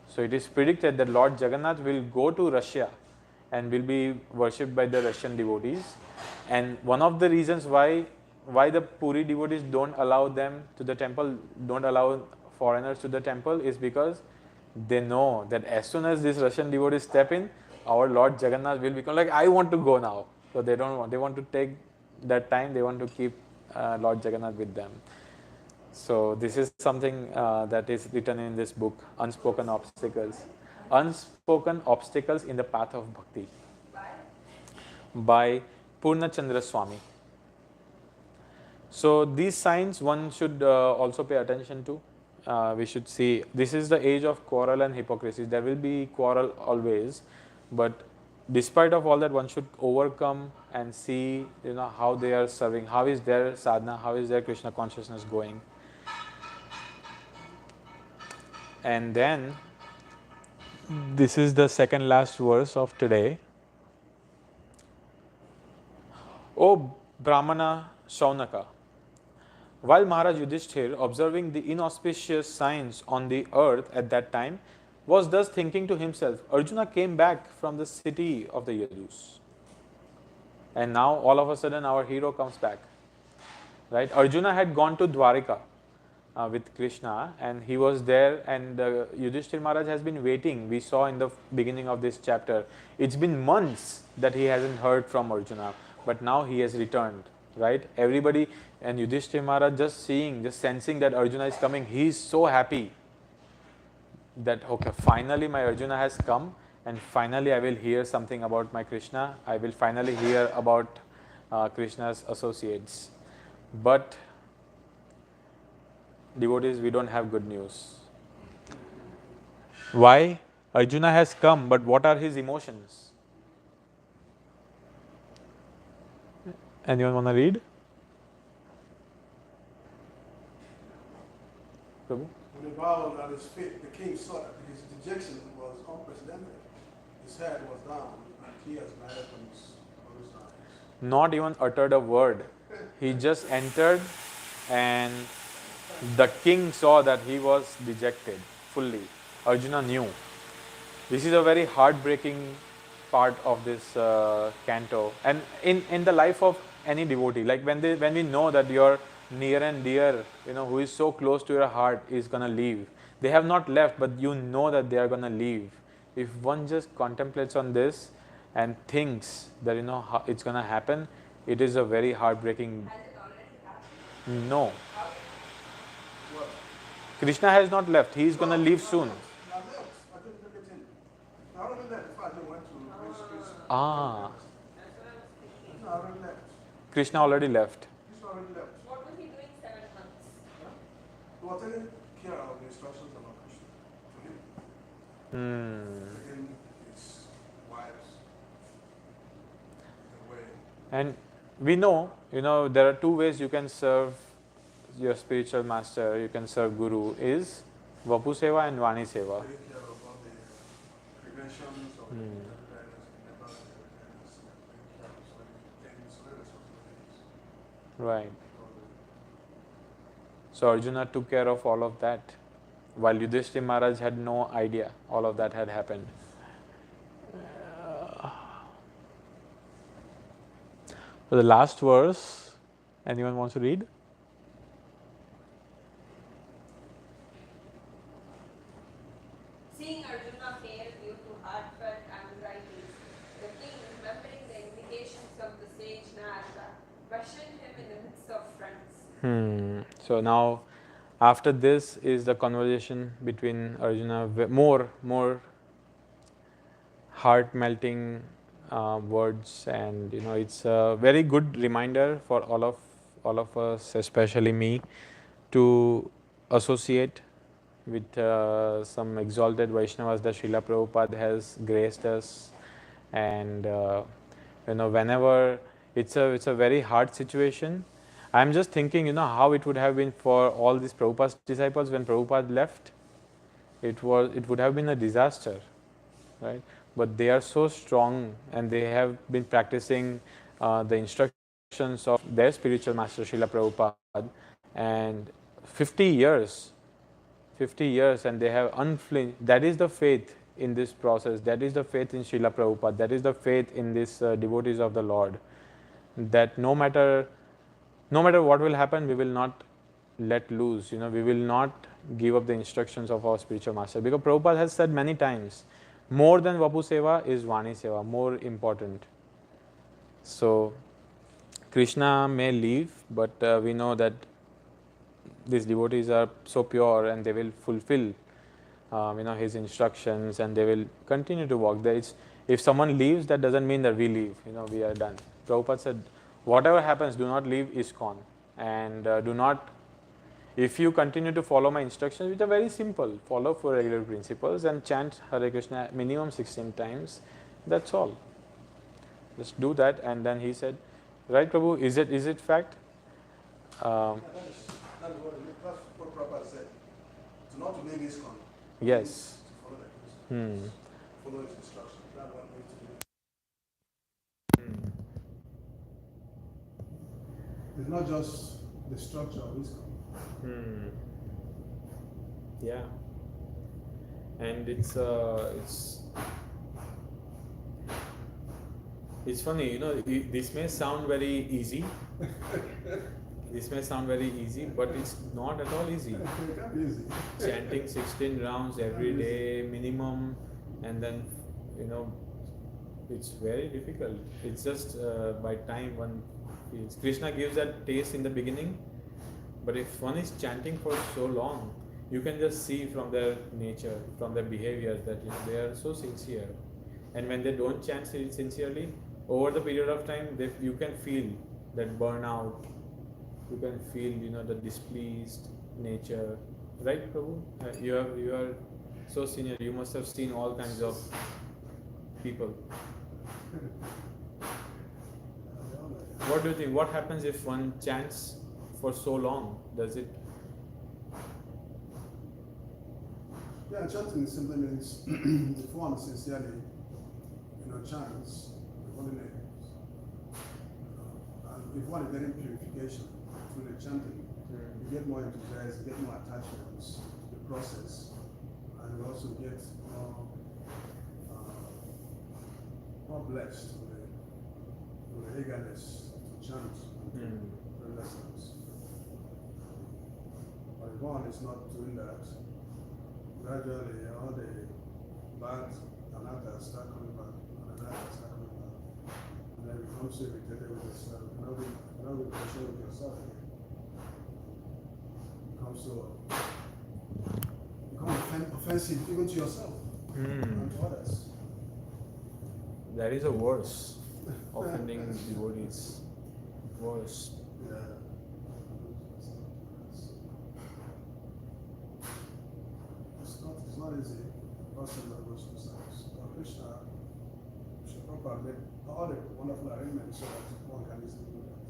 So it is predicted that Lord Jagannath will go to Russia and will be worshipped by the Russian devotees. And one of the reasons why the Puri devotees don't allow them to the temple, don't allow foreigners to the temple, is because they know that as soon as these Russian devotees step in, our Lord Jagannath will become like, I want to go now. So they want to take that time, they want to keep Lord Jagannath with them. So this is something that is written in this book, Unspoken Obstacles. Unspoken Obstacles in the Path of Bhakti by Purnachandra Swami. So these signs one should also pay attention to. We should see, this is the age of quarrel and hypocrisy. There will be quarrel always, but despite of all that, one should overcome and see, how they are serving, how is their sadhana, how is their Krishna consciousness going. And then this is the second last verse of today. O Brahmana Shaunaka, while Maharaj Yudhishthir, observing the inauspicious signs on the earth at that time, was thus thinking to himself, Arjuna came back from the city of the Yadus. And now all of a sudden our hero comes back. Right? Arjuna had gone to Dwarka with Krishna, and he was there, and Yudhishthir Maharaj has been waiting. We saw in the beginning of this chapter, it's been months that he hasn't heard from Arjuna, but now he has returned, right? Everybody, and Yudhishthir Maharaj just sensing that Arjuna is coming, he is so happy that, okay, finally my Arjuna has come, and finally I will hear something about my Krishna, I will finally hear about Krishna's associates. But devotees, we don't have good news. Why? Arjuna has come, but what are his emotions? Anyone want to read? Prabhu? When he bowed at his feet, the king saw that his dejection was unprecedented. His head was down, and tears gathered from his eyes. Not even uttered a word. He just entered, and the king saw that he was dejected fully. Arjuna knew. This is a very heartbreaking part of this canto. And in the life of any devotee, like when we know that your near and dear, who is so close to your heart is going to leave. They have not left, but you know that they are going to leave. If one just contemplates on this and thinks that, how it's going to happen, it is a very heartbreaking. Has it already happened? No. Krishna has not left. He is going to leave soon. I left. I didn't look at him. I already left. I went to ISKCON. Ah, That's what I was thinking. I already left. Krishna already left. He's already left. What was he doing 7 months? He was taking care of the instructions about Krishna to him. taking his wives away. And we know, there are two ways you can serve your spiritual master, you can serve Guru, is Vapu Seva and Vani Seva. Taking care of all the preventions of hepatitis, members of hepatitis, taking care of so many things, so many responsibilities. Right. So Arjuna took care of all of that, while Yudhishthira Maharaj had no idea all of that had happened. So the last verse, anyone wants to read? Seeing Arjuna fail due to heartfelt anxieties, the king, remembering the indications of the sage Narada, questioned him in the midst of friends. So now, after this is the conversation between Arjuna, more heart-melting words, and it's a very good reminder for all of us, especially me, to associate with some exalted Vaishnavas that Srila Prabhupada has graced us, and whenever it's a very hard situation. I'm just thinking, how it would have been for all these Prabhupada's disciples when Prabhupada left. It would have been a disaster, right? But they are so strong, and they have been practicing the instructions of their spiritual master Srila Prabhupada, and 50 years, 50 years, and they have unflinched. That is the faith in this process. That is the faith in Srila Prabhupada. That is the faith in these devotees of the Lord. That no matter what will happen, we will not let loose. We will not give up the instructions of our spiritual master. Because Prabhupada has said many times, more than Vapu Seva is Vani Seva, more important. So Krishna may leave, but we know that these devotees are so pure, and they will fulfill his instructions, and they will continue to walk there. If someone leaves, that doesn't mean that we leave, we are done. Prabhupada said, whatever happens, do not leave ISKCON, and do not, if you continue to follow my instructions, which are very simple, follow 4 regular principles and chant Hare Krishna minimum 16 times, that's all. Just do that. And then he said, right, Prabhu, is it fact? That's what Prabhupada said. To not to leave ISKCON. Yes. To follow the Krishna. Follow his instructions. That's what we need to do. It's not just the structure of ISKCON. Yeah. And it's funny, this may sound very easy. This may sound very easy, but it's not at all easy. It can't be easy. Chanting 16 rounds every day minimum, and then it's very difficult. It's just by time one feels. Krishna gives that taste in the beginning, but if one is chanting for so long, you can just see from their nature, from their behavior, that they are so sincere. And when they don't chant sincerely, over the period of time, you can feel that burnout. You can feel the displeased nature, right, Prabhu? You are so senior. You must have seen all kinds of people. What do you think? What happens if one chants for so long? Does it? Yeah, chanting simply means if one sincerely, chants the holy names, and if one is getting purification through the chanting, you get more enthusiasm, you get more attachments to the process, and you also get more blessed with the eagerness to chant and the lessons. But if one is not doing that, gradually all the bad anatas start coming back, and then you become so irritated with yourself, you know the pressure with yourself again. Become offensive even to yourself and to others. That is a worse. Offending devotees. Worse. Yeah. It's not easy. person that goes to service. Krishna, Srila Prabhupada made all the wonderful arrangements so that one can easily do that.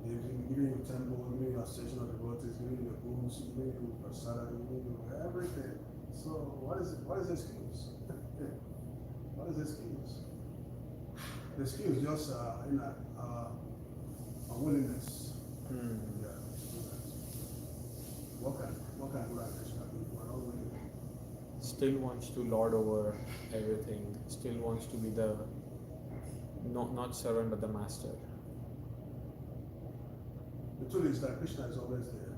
They've been giving you temple, giving you association of devotees, giving you the books, giving you prasada, giving you everything. So what is it? What is the excuse? What is the excuse? The excuse is just unwillingness. Yeah, to do that. What can Lord Krishna do? We are not willing. Still wants to lord over everything, still wants to be the not servant but the master. The truth is that Krishna is always there.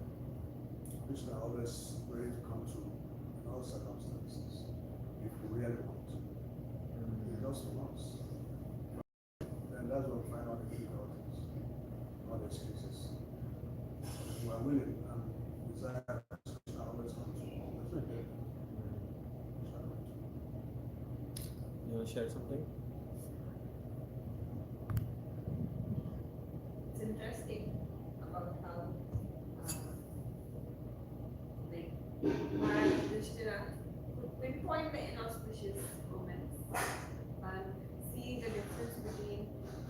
Krishna is always ready to come through in all circumstances. If we really want to. He just wants. And that's what we find out the difficulties, not the excuses. If we are willing and desire that Krishna always comes through. That's right there. Krishna comes through. You want to share something? It's interesting about how like Maharaj Krishna could pinpoint the inauspicious moments and see the difference between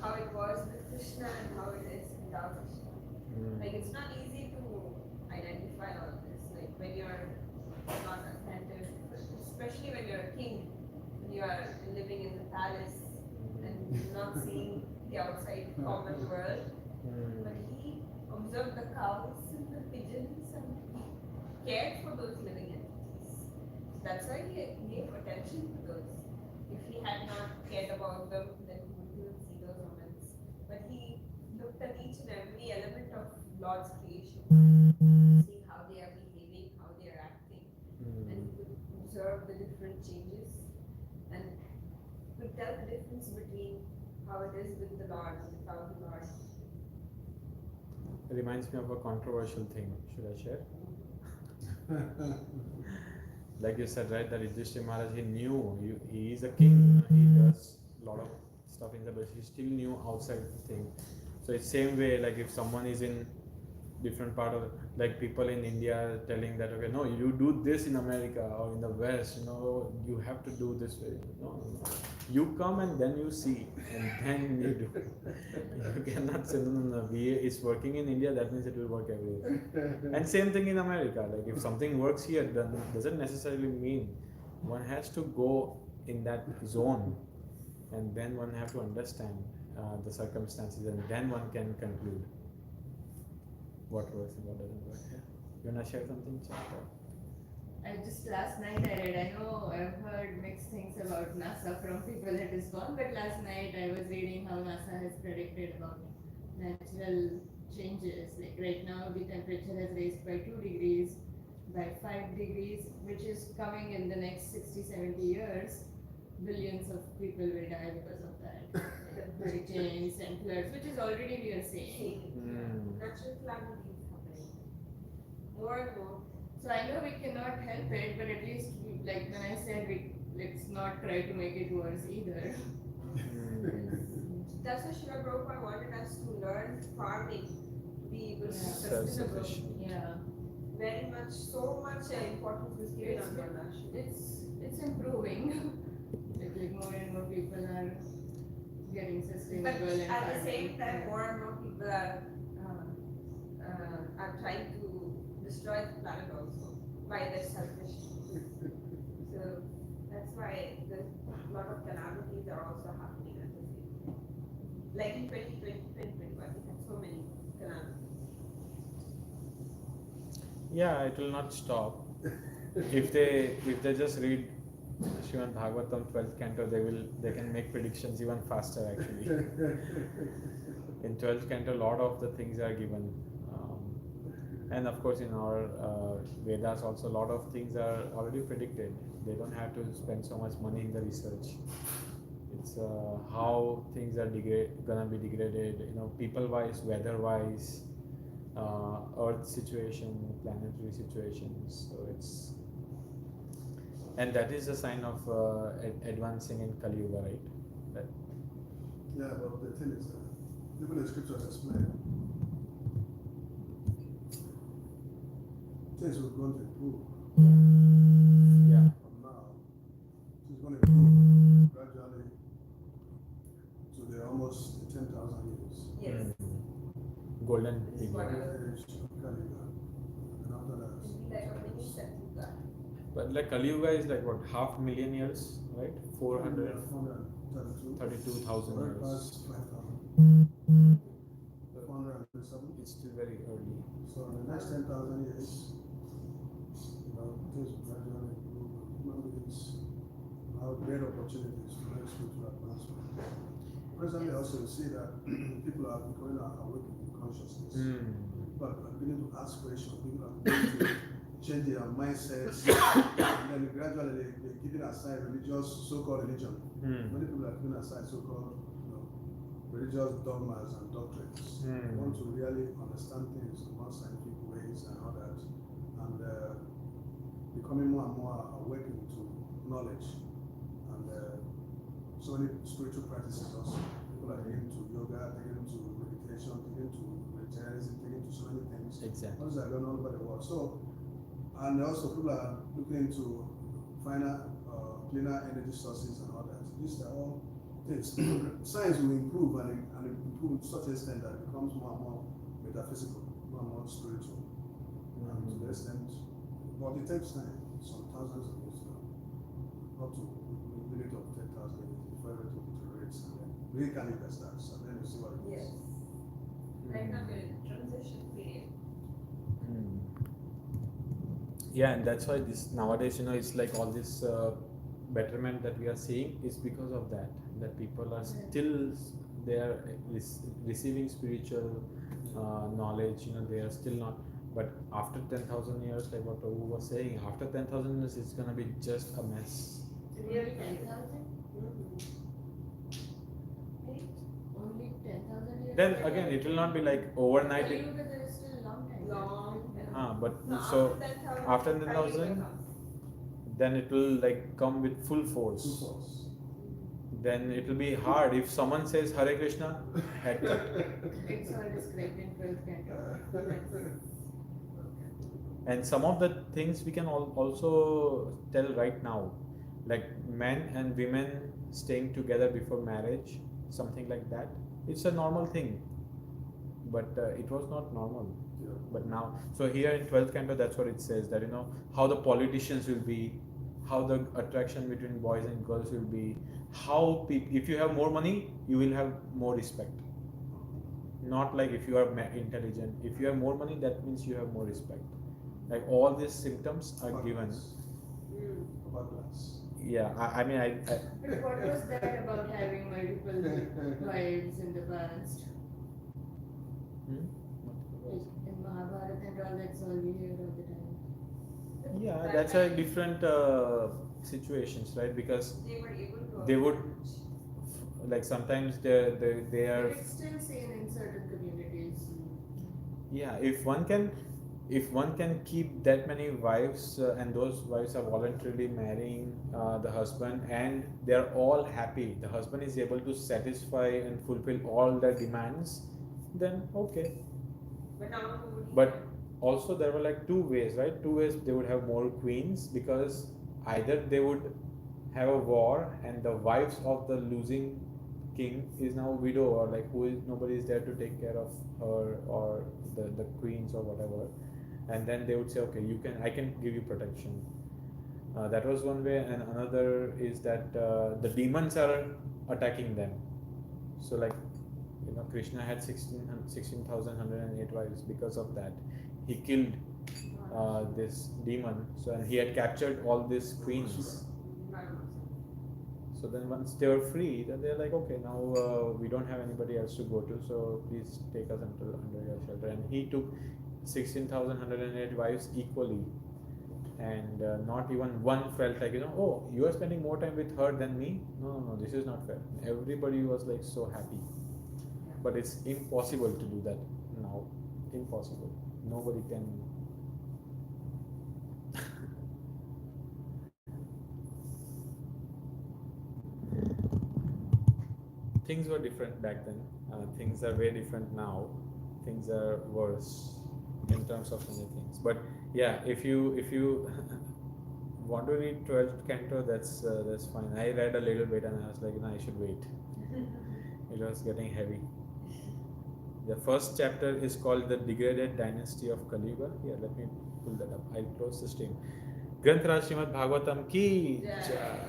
how it was with Krishna and how it is without Krishna. Like it's not easy to identify all this. Like when you're not attentive, especially when you're a king, when you are living in the palace and not seeing the outside common world. But he observed the cows and the pigeons and he cared for those living entities. That's why he gave attention to those. If he had not cared about them, then he wouldn't see those moments. But he looked at each and every element of Lord's creation, see how they are behaving, how they are acting, and he could observe the different changes and could tell the difference between how it is with the Lord and without the Lord. It reminds me of a controversial thing. Should I share? Like you said, right, that Yudhishthira Maharaj, he knew he is a king, he does a lot of stuff in the but he still knew outside the thing. So it's same way, like if someone is in different part of, like people in India telling that, okay, no, you do this in America or in the West, you have to do this way. No. You come and then you see, and then you do. You cannot say, no, it's working in India, that means it will work everywhere. And same thing in America, like if something works here, then doesn't necessarily mean one has to go in that zone, and then one have to understand the circumstances, and then one can conclude what works and what doesn't work. Yeah. You wanna share something, Chandra? Just last night I read, I know I've heard mixed things about NASA from people at ISKCON, but last night I was reading how NASA has predicted about natural changes. Like right now the temperature has raised by 2 degrees, by 5 degrees, which is coming in the next 60-70 years. Billions of people will die because of that. Hurricanes and floods, which is already we are seeing. Natural calamities happening more and more. So I know we cannot help it, but at least like when I said let's not try to make it worse either. That's why Srila Prabhupada wanted us to learn farming, to be able to be sustainable. Self-sufficient. Yeah. Very much, so much importance is given on that. It's improving. like more and more people are getting sustainable. But and at the farming. same time, more and more people are trying to destroy the planet also by their selfishness. So that's why a lot of calamities are also happening at the same time. Like in 2020, 2021, we had so many calamities. Yeah, it will not stop. If they just read Srimad Bhagavatam 12th canto, they can make predictions even faster actually. In 12th canto, a lot of the things are given, and of course in our Vedas also a lot of things are already predicted. They don't have to spend so much money in the research. It's how things are gonna be degraded, people-wise, weather-wise, Earth situation, planetary situations. So and that is a sign of advancing in Kali Yuga, right? Yeah, but the thing is, even the scriptures explain things will going to improve Yeah. from now. Yes. Golden This is what period. I Age of Kaliga. And after that, It will be like a mini Satyuga. But like Kali Yuga is like what, 500,000 years, right? 432. 432,000 Already years. past 5,000. So 407. it's still very early. So in the next 10,000 years, things will gradually improve. Human beings have great opportunities for very spiritual advancement. Presently, also, you see that people are becoming awakened in consciousness. People are beginning to ask questions. People are beginning to change their mindsets, and then gradually they're keeping aside religious, so-called religion. Many people are keeping aside so-called religious dogmas and doctrines. They want to really understand things in more scientific ways and all that, and becoming more and more awakened to knowledge. And so many spiritual practices also. People are taking to yoga, taking to meditation, taking to vegetarianism, taking to so many things. Exactly. Those are going on all over the world. So, and also people are looking into finer, cleaner energy sources and all that. These are all things. Science will improve and improve to such an extent that it becomes more and more metaphysical, more and more spiritual. To the extent, but it takes time, some thousands of years now, up to a minute of 10,000 years before everything deteriorates and then recalibrate starts, and then you see what it is. Yes. Right now we're in transition period. Yeah, and that's why this nowadays, it's like all this betterment that we are seeing is because of that. That people are still they are receiving spiritual knowledge. They are still not. But after 10,000 years, like what Prabhu was saying, after 10,000 years, it's gonna be just a mess. Really 10,000? Only 10,000 years? Then again, it will not be like overnight. Kali Yuga, there is still a long time. Long. But No, so after Kali Yuga 10,000, comes. then it will like come with full force. Two force. Then it will be hard if someone says Hare Krishna. Head cut. It's all described in 12th canto. And some of the things we can also tell right now, like men and women staying together before marriage, something like that. It's a normal thing, but it was not normal. Yeah. But now, so here in 12th canto, that's what it says, that how the politicians will be, how the attraction between boys and girls will be, how if you have more money, you will have more respect. Not like if you are intelligent. If you have more money, that means you have more respect. Like all these symptoms are given. Abundance. Yeah, I mean, But what was that about having multiple wives in the past? Like in Mahabharata and all, that's all we hear all the time. Yeah, that's a different situations, right? Because They were able to. they would, like sometimes they are. But it's still seen in certain communities. Yeah, if one can keep that many wives and those wives are voluntarily marrying the husband and they are all happy, the husband is able to satisfy and fulfill all their demands, then okay. But now nobody. But also there were like two ways, right? Two ways they would have more queens, because either they would have a war and the wives of the losing king is now widow, or like nobody is there to take care of her, or the queens or whatever, and then they would say, okay, I can give you protection. That was one way, and another is that the demons are attacking them. So like Krishna had 16,108 wives. Because of that, he killed this demon. So, and he had captured all these queens. So then once they were free, then they're like, okay, now we don't have anybody else to go to, so please take us under your shelter. And he took 16,108 wives equally, and not even one felt like, oh, you are spending more time with her than me. No, this is not fair. Everybody was like so happy. But it's impossible to do that now. Impossible. Nobody can. Things were different back then. Things are very different now. Things are worse in terms of many things. But yeah, if you want to read 12th canto, that's fine. I read a little bit and I was like, I should wait. It was getting heavy. The first chapter is called The Degraded Dynasty of Kali Yuga. Here, let me pull that up. I'll close the stream. Granth Raj Srimad Bhagavatam ki Jai. jai.